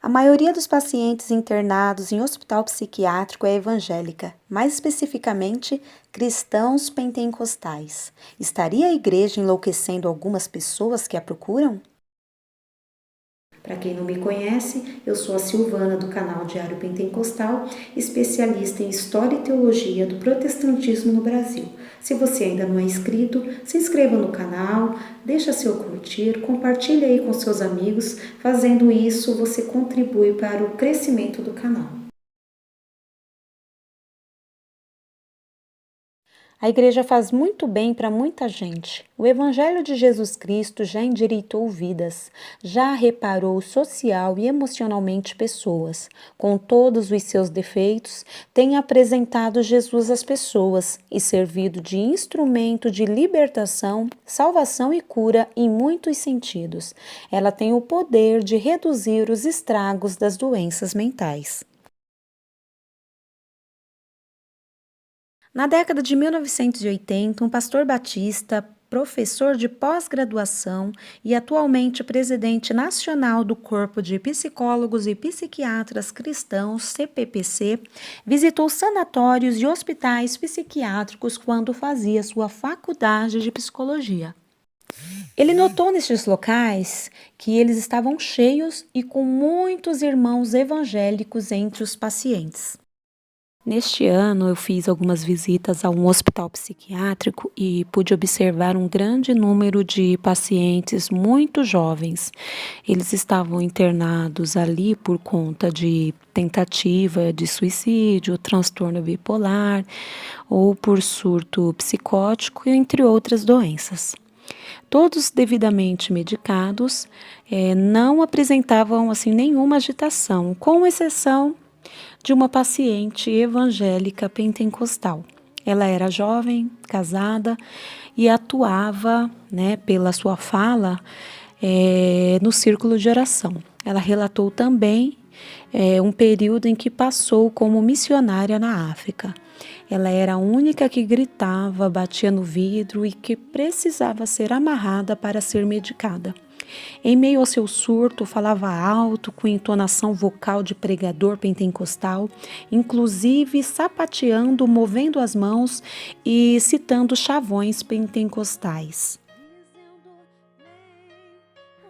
A maioria dos pacientes internados em hospital psiquiátrico é evangélica, mais especificamente cristãos pentecostais. Estaria a igreja enlouquecendo algumas pessoas que a procuram? Para quem não me conhece, eu sou a Silvana do canal Diário Pentecostal, especialista em História e Teologia do Protestantismo no Brasil. Se você ainda não é inscrito, se inscreva no canal, deixa seu curtir, compartilhe aí com seus amigos. Fazendo isso, você contribui para o crescimento do canal. A igreja faz muito bem para muita gente. O Evangelho de Jesus Cristo já endireitou vidas, já reparou social e emocionalmente pessoas. Com todos os seus defeitos, tem apresentado Jesus às pessoas e servido de instrumento de libertação, salvação e cura em muitos sentidos. Ela tem o poder de reduzir os estragos das doenças mentais. Na década de 1980, um pastor batista, professor de pós-graduação e atualmente presidente nacional do Corpo de Psicólogos e Psiquiatras Cristãos, CPPC, visitou sanatórios e hospitais psiquiátricos quando fazia sua faculdade de psicologia. Ele notou nestes locais que eles estavam cheios e com muitos irmãos evangélicos entre os pacientes. Neste ano, eu fiz algumas visitas a um hospital psiquiátrico e pude observar um grande número de pacientes muito jovens. Eles estavam internados ali por conta de tentativa de suicídio, transtorno bipolar ou por surto psicótico, entre outras doenças. Todos devidamente medicados, não apresentavam assim nenhuma agitação, com exceção de uma paciente evangélica pentecostal. Ela era jovem, casada e atuava, pela sua fala, no círculo de oração. Ela relatou também um período em que passou como missionária na África. Ela era a única que gritava, batia no vidro e que precisava ser amarrada para ser medicada. Em meio ao seu surto, falava alto, com entonação vocal de pregador pentecostal, inclusive sapateando, movendo as mãos e citando chavões pentecostais.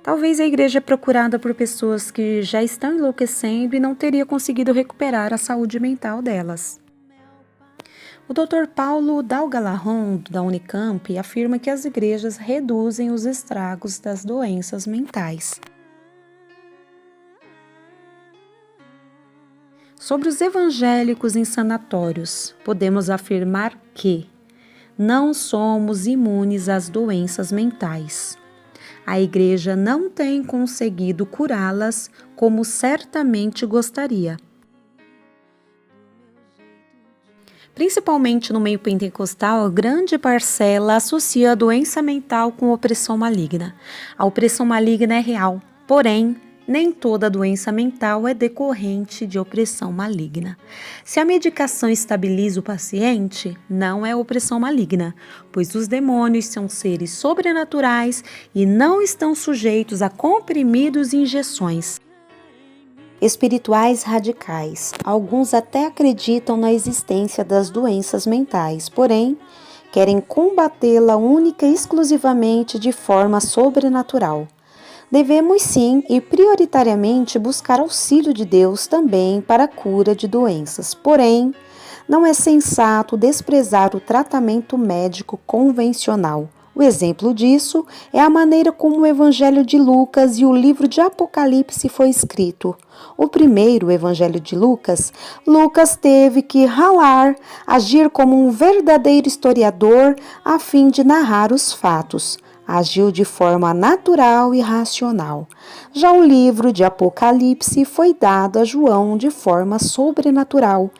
Talvez a igreja é procurada por pessoas que já estão enlouquecendo e não teria conseguido recuperar a saúde mental delas. O Dr. Paulo Dalgalarron, da Unicamp, afirma que as igrejas reduzem os estragos das doenças mentais. Sobre os evangélicos em sanatórios, podemos afirmar que não somos imunes às doenças mentais. A igreja não tem conseguido curá-las como certamente gostaria. Principalmente no meio pentecostal, grande parcela associa a doença mental com opressão maligna. A opressão maligna é real, porém, nem toda doença mental é decorrente de opressão maligna. Se a medicação estabiliza o paciente, não é opressão maligna, pois os demônios são seres sobrenaturais e não estão sujeitos a comprimidos e injeções espirituais radicais. Alguns até acreditam na existência das doenças mentais, porém, querem combatê-la única e exclusivamente de forma sobrenatural. Devemos sim e prioritariamente buscar auxílio de Deus também para a cura de doenças, porém, não é sensato desprezar o tratamento médico convencional. O exemplo disso é a maneira como o Evangelho de Lucas e o livro de Apocalipse foi escrito. O primeiro, o Evangelho de Lucas, Lucas teve que ralar, agir como um verdadeiro historiador a fim de narrar os fatos. Agiu de forma natural e racional. Já o livro de Apocalipse foi dado a João de forma sobrenatural.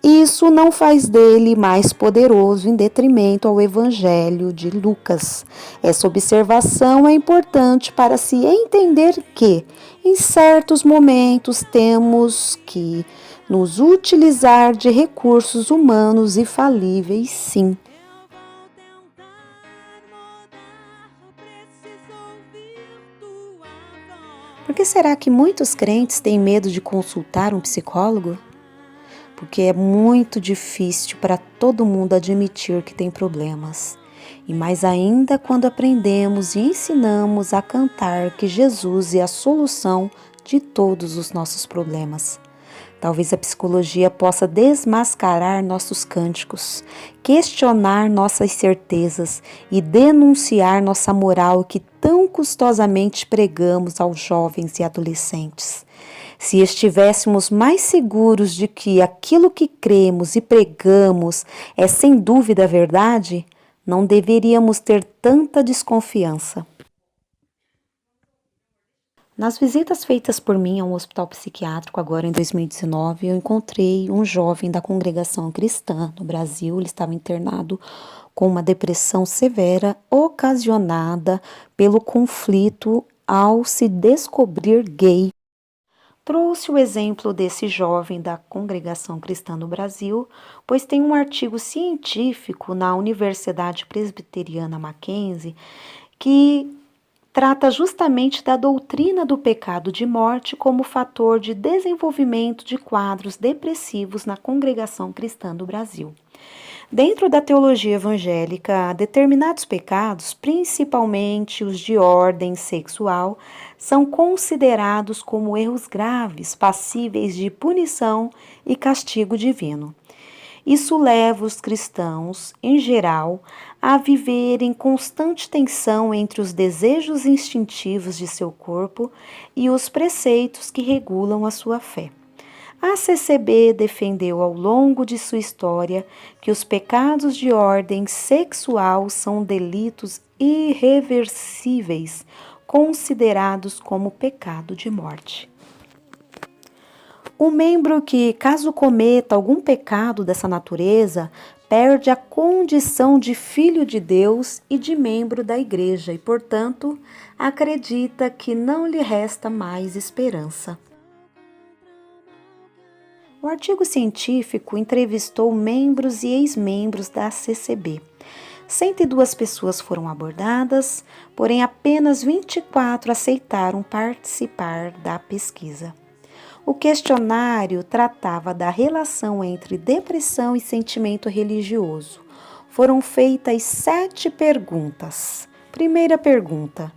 Isso não faz dele mais poderoso em detrimento ao Evangelho de Lucas. Essa observação é importante para se entender que, em certos momentos, temos que nos utilizar de recursos humanos e falíveis, sim. Por que será que muitos crentes têm medo de consultar um psicólogo? Porque é muito difícil para todo mundo admitir que tem problemas. E mais ainda quando aprendemos e ensinamos a cantar que Jesus é a solução de todos os nossos problemas. Talvez a psicologia possa desmascarar nossos cânticos, questionar nossas certezas e denunciar nossa moral que tão custosamente pregamos aos jovens e adolescentes. Se estivéssemos mais seguros de que aquilo que cremos e pregamos é sem dúvida verdade, não deveríamos ter tanta desconfiança. Nas visitas feitas por mim a um hospital psiquiátrico agora em 2019, eu encontrei um jovem da congregação cristã no Brasil. Ele estava internado com uma depressão severa ocasionada pelo conflito ao se descobrir gay. Trouxe o exemplo desse jovem da congregação cristã no Brasil, pois tem um artigo científico na Universidade Presbiteriana Mackenzie que trata justamente da doutrina do pecado de morte como fator de desenvolvimento de quadros depressivos na congregação cristã do Brasil. Dentro da teologia evangélica, determinados pecados, principalmente os de ordem sexual, são considerados como erros graves, passíveis de punição e castigo divino. Isso leva os cristãos, em geral, a viver em constante tensão entre os desejos instintivos de seu corpo e os preceitos que regulam a sua fé. A CCB defendeu ao longo de sua história que os pecados de ordem sexual são delitos irreversíveis, considerados como pecado de morte. O membro que, caso cometa algum pecado dessa natureza, perde a condição de filho de Deus e de membro da igreja e, portanto, acredita que não lhe resta mais esperança. O artigo científico entrevistou membros e ex-membros da CCB. 102 pessoas foram abordadas, porém apenas 24 aceitaram participar da pesquisa. O questionário tratava da relação entre depressão e sentimento religioso. Foram feitas 7 perguntas. Primeira pergunta: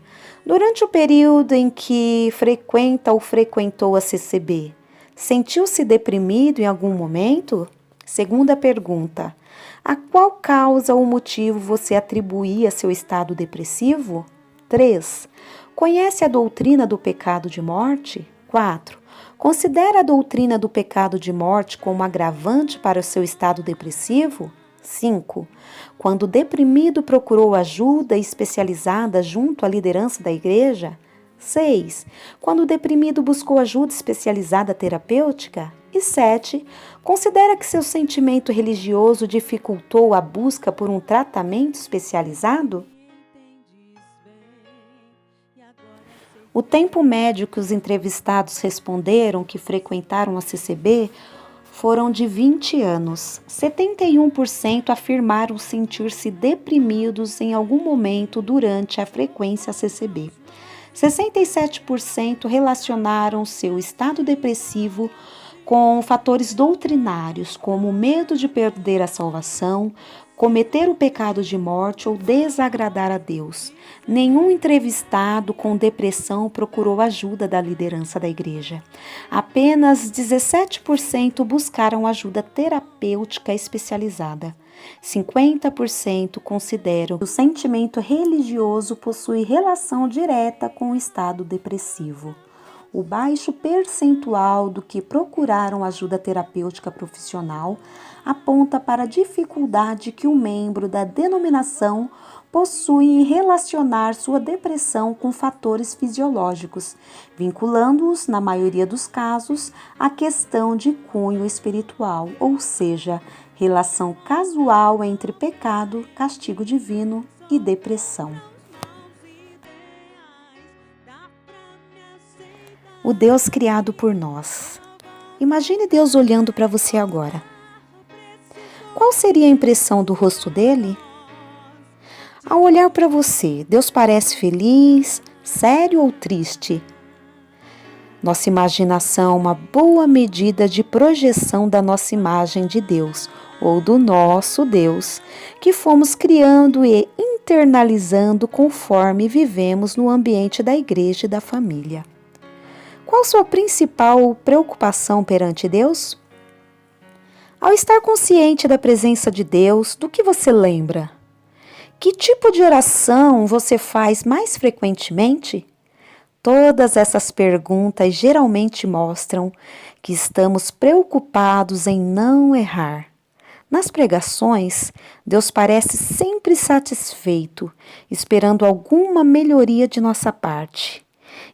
durante o período em que frequenta ou frequentou a CCB, sentiu-se deprimido em algum momento? Segunda pergunta: a qual causa ou motivo você atribuía seu estado depressivo? 3. Conhece a doutrina do pecado de morte? 4. Considera a doutrina do pecado de morte como agravante para o seu estado depressivo? 5. Quando deprimido, procurou ajuda especializada junto à liderança da igreja? 6. Quando deprimido, buscou ajuda especializada terapêutica? E 7. Considera que seu sentimento religioso dificultou a busca por um tratamento especializado? O tempo médio que os entrevistados responderam que frequentaram a CCB foram de 20 anos. 71% afirmaram sentir-se deprimidos em algum momento durante a frequência à CCB. 67% relacionaram seu estado depressivo com fatores doutrinários, como medo de perder a salvação, cometer o pecado de morte ou desagradar a Deus. Nenhum entrevistado com depressão procurou ajuda da liderança da igreja. Apenas 17% buscaram ajuda terapêutica especializada. 50% consideram que o sentimento religioso possui relação direta com o estado depressivo. O baixo percentual do que procuraram ajuda terapêutica profissional aponta para a dificuldade que o membro da denominação possui em relacionar sua depressão com fatores fisiológicos, vinculando-os, na maioria dos casos, à questão de cunho espiritual, ou seja, relação casual entre pecado, castigo divino e depressão. O Deus criado por nós. Imagine Deus olhando para você agora. Qual seria a impressão do rosto dele? Ao olhar para você, Deus parece feliz, sério ou triste? Nossa imaginação é uma boa medida de projeção da nossa imagem de Deus, ou do nosso Deus, que fomos criando e internalizando conforme vivemos no ambiente da igreja e da família. Qual sua principal preocupação perante Deus? Ao estar consciente da presença de Deus, do que você lembra? Que tipo de oração você faz mais frequentemente? Todas essas perguntas geralmente mostram que estamos preocupados em não errar. Nas pregações, Deus parece sempre satisfeito, esperando alguma melhoria de nossa parte.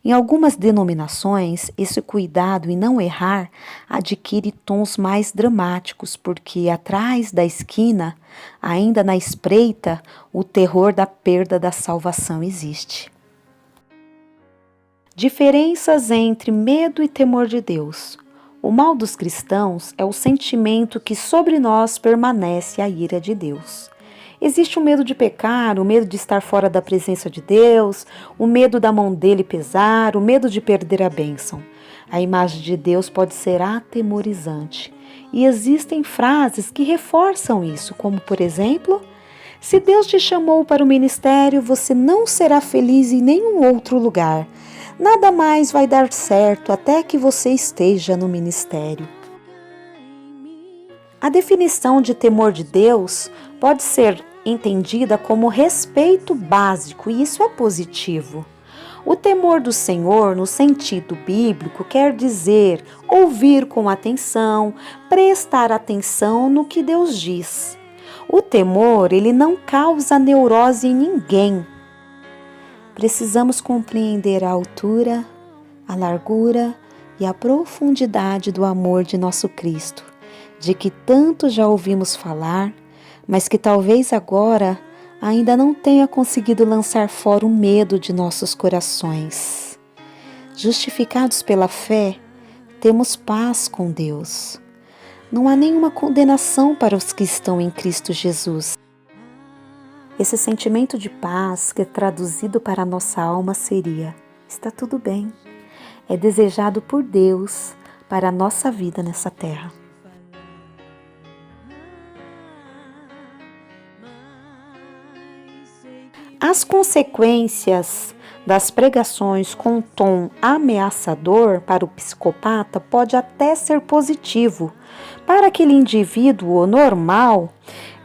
Em algumas denominações, esse cuidado em não errar adquire tons mais dramáticos, porque atrás da esquina, ainda na espreita, o terror da perda da salvação existe. Diferenças entre medo e temor de Deus. O mal dos cristãos é o sentimento que sobre nós permanece a ira de Deus. Existe o medo de pecar, o medo de estar fora da presença de Deus, o medo da mão dele pesar, o medo de perder a bênção. A imagem de Deus pode ser atemorizante. E existem frases que reforçam isso, como por exemplo, se Deus te chamou para o ministério, você não será feliz em nenhum outro lugar. Nada mais vai dar certo até que você esteja no ministério. A definição de temor de Deus pode ser entendida como respeito básico, e isso é positivo. O temor do Senhor, no sentido bíblico, quer dizer ouvir com atenção, prestar atenção no que Deus diz. O temor, ele não causa neurose em ninguém. Precisamos compreender a altura, a largura e a profundidade do amor de nosso Cristo, de que tanto já ouvimos falar, mas que talvez agora ainda não tenha conseguido lançar fora o medo de nossos corações. Justificados pela fé, temos paz com Deus. Não há nenhuma condenação para os que estão em Cristo Jesus. Esse sentimento de paz, que é traduzido para a nossa alma, seria: está tudo bem. É desejado por Deus para a nossa vida nessa terra. As consequências das pregações com tom ameaçador para o psicopata pode até ser positivo. Para aquele indivíduo normal,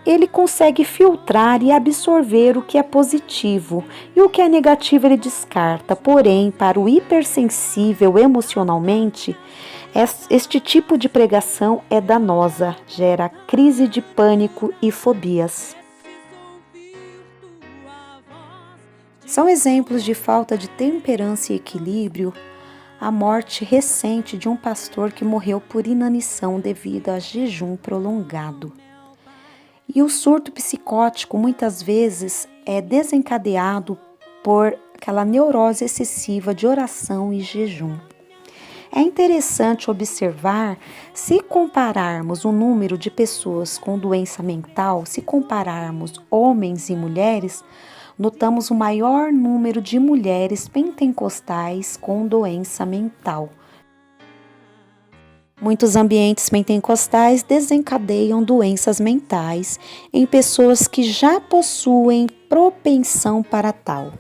ele consegue filtrar e absorver o que é positivo e o que é negativo ele descarta. Porém, para o hipersensível emocionalmente, este tipo de pregação é danosa, gera crise de pânico e fobias. São exemplos de falta de temperança e equilíbrio a morte recente de um pastor que morreu por inanição devido a jejum prolongado. E o surto psicótico muitas vezes é desencadeado por aquela neurose excessiva de oração e jejum. É interessante observar, se compararmos o número de pessoas com doença mental, se compararmos homens e mulheres, notamos o maior número de mulheres pentecostais com doença mental. Muitos ambientes pentecostais desencadeiam doenças mentais em pessoas que já possuem propensão para tal.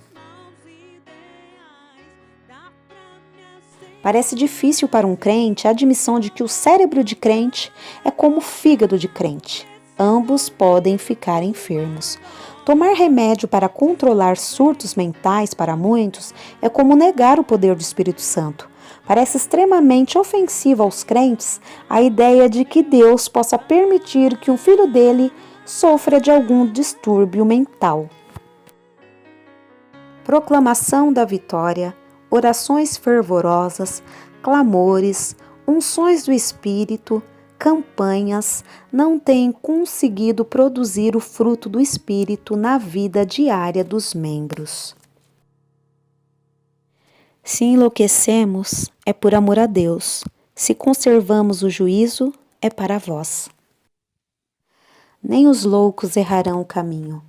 Parece difícil para um crente a admissão de que o cérebro de crente é como o fígado de crente. Ambos podem ficar enfermos. Tomar remédio para controlar surtos mentais para muitos é como negar o poder do Espírito Santo. Parece extremamente ofensiva aos crentes a ideia de que Deus possa permitir que um filho dele sofra de algum distúrbio mental. Proclamação da vitória, orações fervorosas, clamores, unções do Espírito, campanhas não têm conseguido produzir o fruto do Espírito na vida diária dos membros. Se enlouquecemos, é por amor a Deus. Se conservamos o juízo, é para vós. Nem os loucos errarão o caminho,